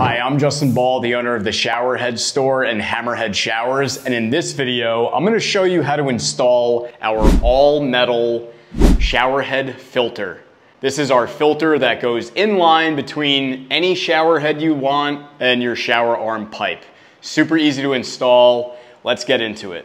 Hi, I'm Justin Ball, the owner of the HammerHead store and HammerHead Showers. And in this video, I'm gonna show you how to install our all-metal shower head filter. This is our filter that goes in line between any shower head you want and your shower arm pipe. Super easy to install. Let's get into it.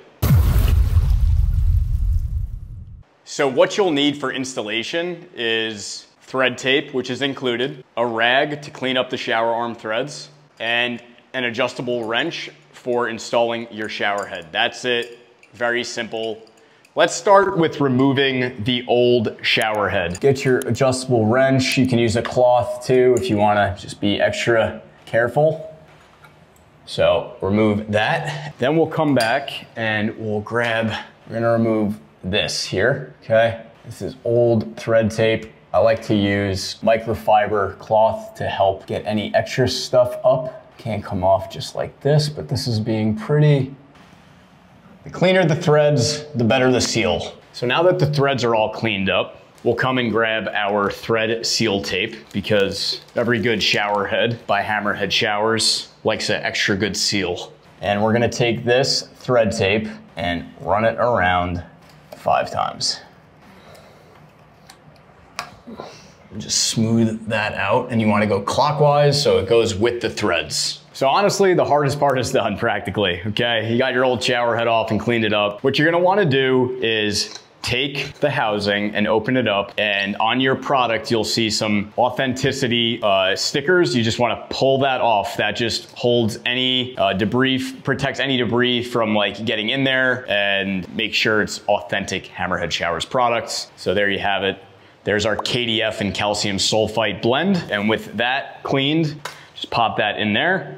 So what you'll need for installation is thread tape, which is included, a rag to clean up the shower arm threads, and an adjustable wrench for installing your shower head. That's it, very simple. Let's start with removing the old shower head. Get your adjustable wrench. You can use a cloth too if you wanna just be extra careful. So remove that. Then we'll come back and we're gonna remove this here, okay? This is old thread tape. I like to use microfiber cloth to help get any extra stuff up. Can't come off just like this, but this is being pretty. The cleaner the threads, the better the seal. So now that the threads are all cleaned up, we'll come and grab our thread seal tape because every good shower head by HammerHead Showers likes an extra good seal. And we're gonna take this thread tape and run it around 5 times. Just smooth that out, and you want to go clockwise so it goes with the threads. So honestly, the hardest part is done practically, okay? You got your old shower head off and cleaned it up. What you're gonna want to do is take the housing and open it up, and on your product, you'll see some authenticity stickers. You just want to pull that off. That just holds any debris, protects any debris from like getting in there, and make sure it's authentic HammerHead Showers products. So there you have it. There's our KDF and calcium sulfite blend. And with that cleaned, just pop that in there.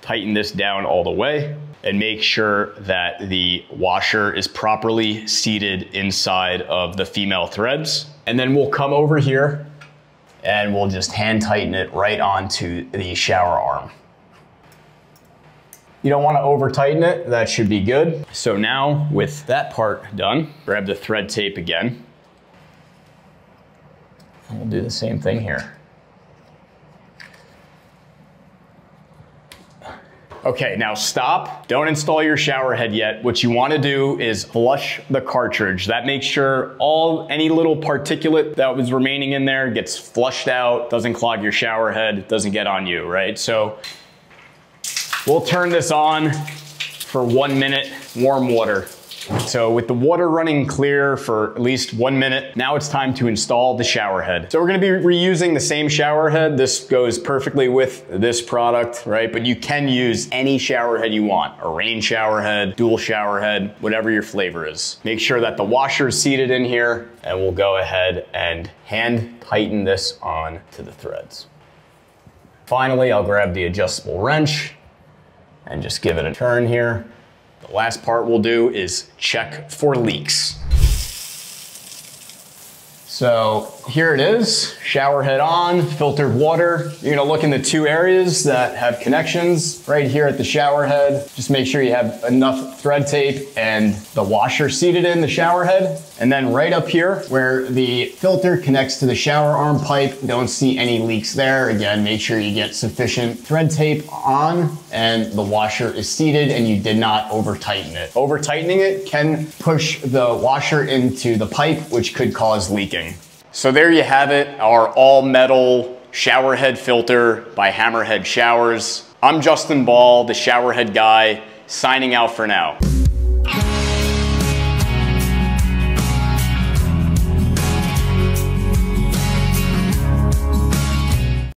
Tighten this down all the way and make sure that the washer is properly seated inside of the female threads. And then we'll come over here and we'll just hand tighten it right onto the shower arm. You don't want to over tighten it, that should be good. So now with that part done, grab the thread tape again. And we'll do the same thing here. Okay, now stop. Don't install your shower head yet. What you want to do is flush the cartridge. That makes sure any little particulate that was remaining in there gets flushed out, doesn't clog your shower head, doesn't get on you, right? So we'll turn this on for 1 minute, warm water. So with the water running clear for at least 1 minute, now it's time to install the shower head. So we're gonna be reusing the same shower head. This goes perfectly with this product, right? But you can use any shower head you want. A rain shower head, dual shower head, whatever your flavor is. Make sure that the washer is seated in here, and we'll go ahead and hand tighten this on to the threads. Finally, I'll grab the adjustable wrench and just give it a turn here. The last part we'll do is check for leaks. So here it is, shower head on, filtered water. You're gonna look in the 2 areas that have connections right here at the shower head. Just make sure you have enough thread tape and the washer seated in the shower head. And then right up here where the filter connects to the shower arm pipe, don't see any leaks there. Again, make sure you get sufficient thread tape on and the washer is seated and you did not over tighten it. Over tightening it can push the washer into the pipe, which could cause leaking. So there you have it, our all metal shower head filter by HammerHead Showers. I'm Justin Ball, the shower head guy, signing out for now.